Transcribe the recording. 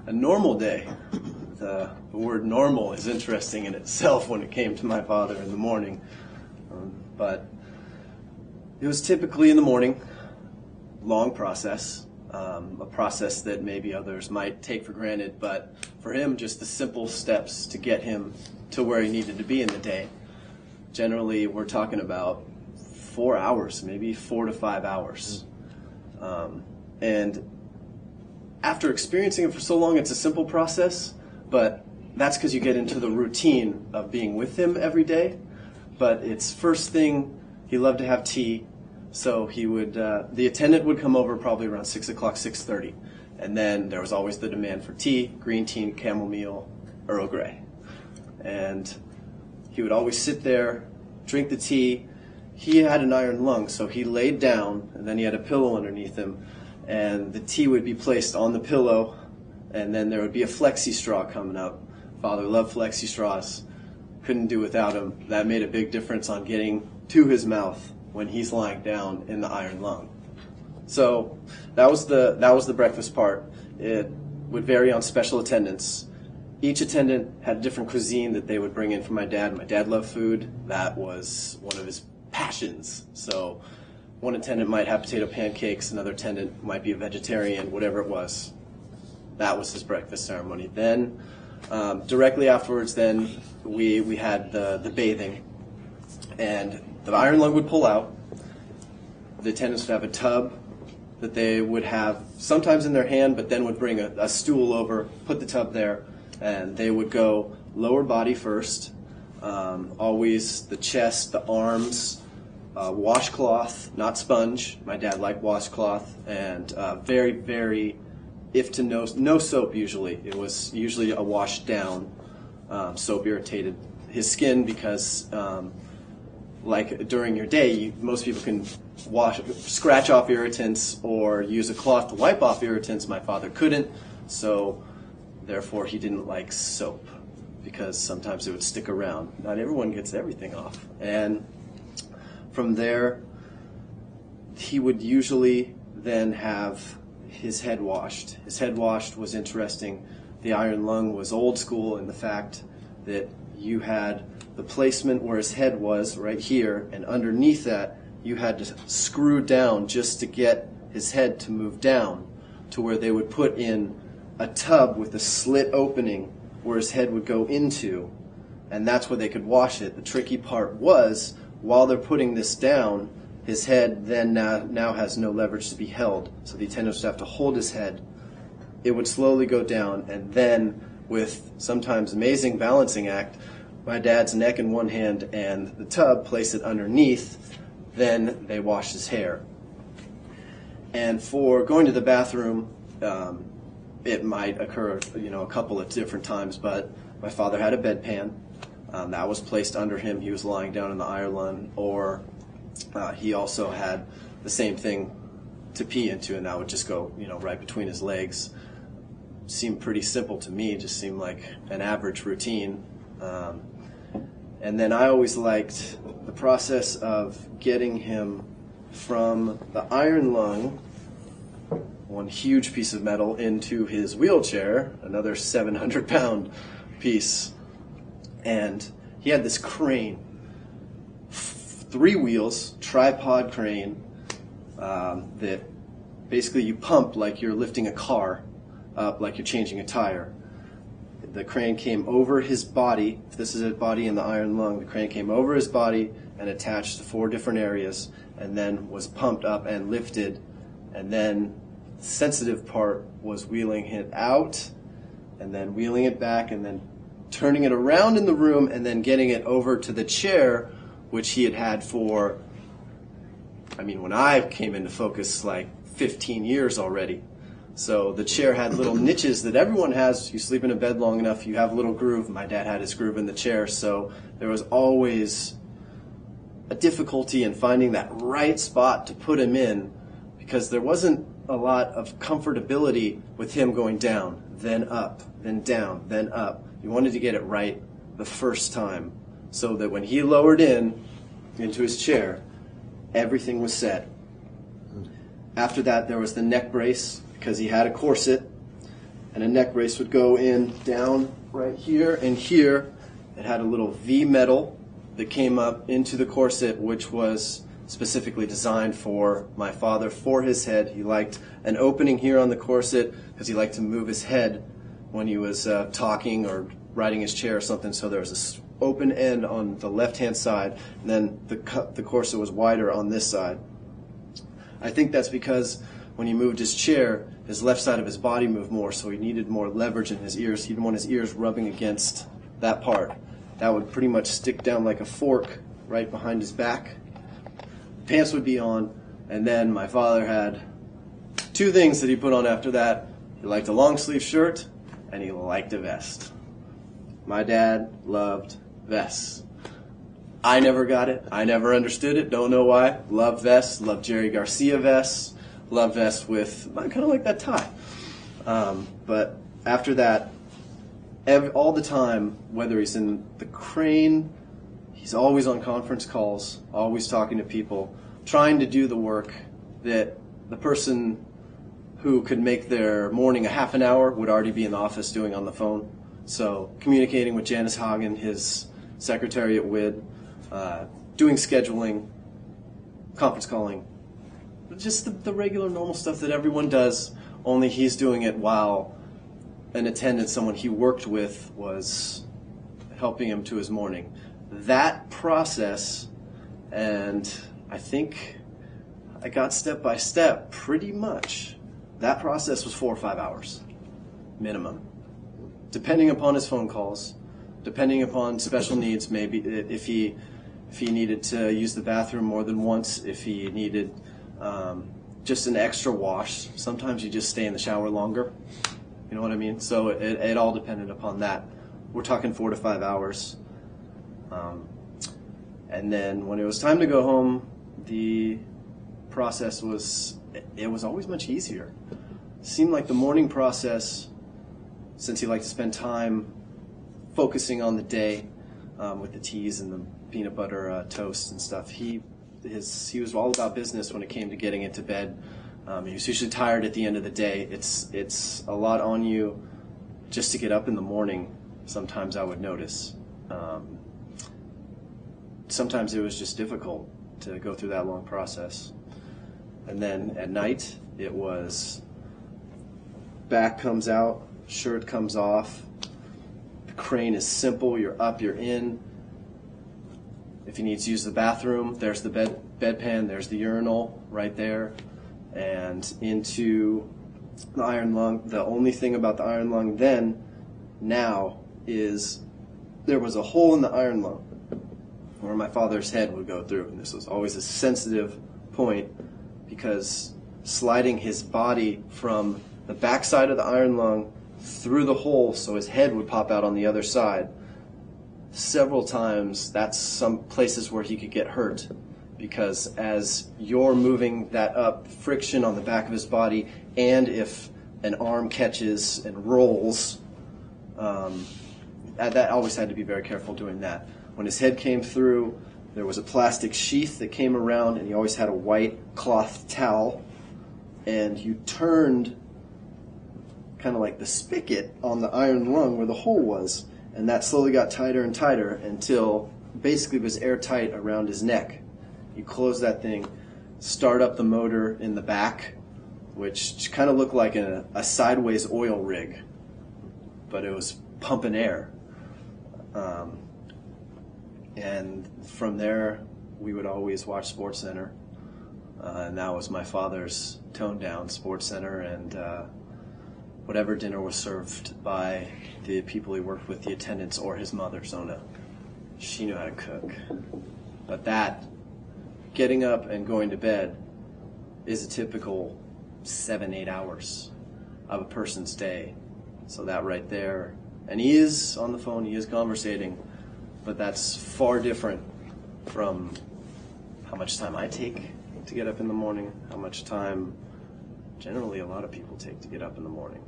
a normal day. The word normal is interesting in itself when it came to my father in the morning. But it was typically in the morning, long process, a process that maybe others might take for granted, but for him, just the simple steps to get him to where he needed to be in the day. Generally, we're talking about 4 hours, maybe 4 to 5 hours. And after experiencing it for so long, it's a simple process, but that's because you get into the routine of being with him every day. But it's first thing, he loved to have tea, so he would, the attendant would come over probably around 6 o'clock, 6:30, and then there was always the demand for tea, green tea, chamomile, Earl Grey. And he would always sit there, drink the tea. He had an iron lung, so he laid down, and then he had a pillow underneath him, and the tea would be placed on the pillow, and then there would be a Flexi straw coming up. Father loved Flexi straws. Couldn't do without him. That made a big difference on getting to his mouth when he's lying down in the iron lung. So that was the breakfast part. It would vary on special attendants. Each attendant had a different cuisine that they would bring in for my dad. My dad loved food. That was one of his passions. So one attendant might have potato pancakes, another attendant might be a vegetarian, whatever it was. That was his breakfast ceremony. Then directly afterwards, then we had the bathing, and the iron lung would pull out. The attendants would have a tub that they would have sometimes in their hand, but then would bring a stool over, put the tub there, and they would go lower body first, always the chest, the arms, washcloth, not sponge. My dad liked washcloth, and very, very, if to no soap usually. It was usually a wash down. Soap irritated his skin because, like during your day, most people can scratch off irritants or use a cloth to wipe off irritants. My father couldn't, so therefore he didn't like soap because sometimes it would stick around. Not everyone gets everything off. And from there, he would usually then have his head washed. His head washed was interesting. The iron lung was old school in the fact that you had the placement where his head was right here, and underneath that you had to screw down just to get his head to move down to where they would put in a tub with a slit opening where his head would go into, and that's where they could wash it. The tricky part was, while they're putting this down, his head then now has no leverage to be held, so the attendants would have to hold his head. It would slowly go down, and then with sometimes amazing balancing act, my dad's neck in one hand and the tub, place it underneath, then they wash his hair. And for going to the bathroom, it might occur, a couple of different times, but my father had a bedpan. That was placed under him. He was lying down in the iron lung, or he also had the same thing to pee into, and that would just go, right between his legs. Seemed pretty simple to me, just seemed like an average routine. And then I always liked the process of getting him from the iron lung, one huge piece of metal, into his wheelchair, another 700-pound piece. And he had this crane, 3 wheels, tripod crane, that basically you pump like you're lifting a car up, like you're changing a tire. The crane came over his body. If this is his body in the iron lung, the crane came over his body and attached to 4 different areas, and then was pumped up and lifted. And then the sensitive part was wheeling it out, and then wheeling it back, and then turning it around in the room, and then getting it over to the chair, which he had had for, when I came into focus, like 15 years already. So the chair had little niches that everyone has. You sleep in a bed long enough, you have a little groove. My dad had his groove in the chair, so there was always a difficulty in finding that right spot to put him in, because there wasn't a lot of comfortability with him going down, then up, then down, then up. You wanted to get it right the first time, so that when he lowered into his chair, everything was set. After that, there was the neck brace, because he had a corset, and a neck brace would go in down right here and here. It had a little V metal that came up into the corset, which was specifically designed for my father, for his head. He liked an opening here on the corset because he liked to move his head when he was talking or riding his chair or something. So there was this open end on the left-hand side, and then the corset was wider on this side. I think that's because when he moved his chair, his left side of his body moved more, so he needed more leverage in his ears. He didn't want his ears rubbing against that part. That would pretty much stick down like a fork right behind his back. Pants would be on, and then my father had two things that he put on after that. He liked a long sleeve shirt, and he liked a vest. My dad loved vests. I never got it. I never understood it. Don't know why. Love vests. Love Jerry Garcia vests. Love vests with, I kind of like that tie. But after that, all the time, whether he's in the crane, he's always on conference calls, always talking to people, trying to do the work that the person who could make their morning a half an hour would already be in the office doing on the phone. So communicating with Janice Hagen, his secretary at WID, doing scheduling, conference calling, just the regular normal stuff that everyone does, only he's doing it while an attendant, someone he worked with, was helping him to his morning. That process, and I think I got step by step pretty much. That process was 4 or 5 hours, minimum. Depending upon his phone calls, depending upon special needs, maybe if he needed to use the bathroom more than once, if he needed just an extra wash. Sometimes you just stay in the shower longer. You know what I mean? So it all depended upon that. We're talking 4 to 5 hours. And then when it was time to go home, the process was always much easier. It seemed like the morning process, since he liked to spend time focusing on the day with the teas and the peanut butter toast and stuff, he was all about business when it came to getting into bed. He was usually tired at the end of the day. It's a lot on you just to get up in the morning. Sometimes I would notice. Sometimes it was just difficult to go through that long process. And then at night, it was back comes out, shirt comes off. The crane is simple. You're up, you're in. If he needs to use the bathroom, there's the bedpan, there's the urinal right there. And into the iron lung. The only thing about the iron lung now is there was a hole in the iron lung where my father's head would go through. And this was always a sensitive point because sliding his body from the backside of the iron lung through the hole so his head would pop out on the other side, several times, that's some places where he could get hurt. Because as you're moving that up, friction on the back of his body, and if an arm catches and rolls, that always had to be very careful doing that. When his head came through, there was a plastic sheath that came around, and he always had a white cloth towel, and you turned kind of like the spigot on the iron lung where the hole was, and that slowly got tighter and tighter until basically it was airtight around his neck. You close that thing, start up the motor in the back, which kind of looked like a sideways oil rig, but it was pumping air. And from there, we would always watch SportsCenter, and that was my father's toned down SportsCenter, and whatever dinner was served by the people he worked with, the attendants, or his mother, Zona. She knew how to cook. But that, getting up and going to bed, is a typical 7-8 hours of a person's day. So that right there, and he is on the phone, he is conversating, but that's far different from how much time I take to get up in the morning, how much time generally a lot of people take to get up in the morning.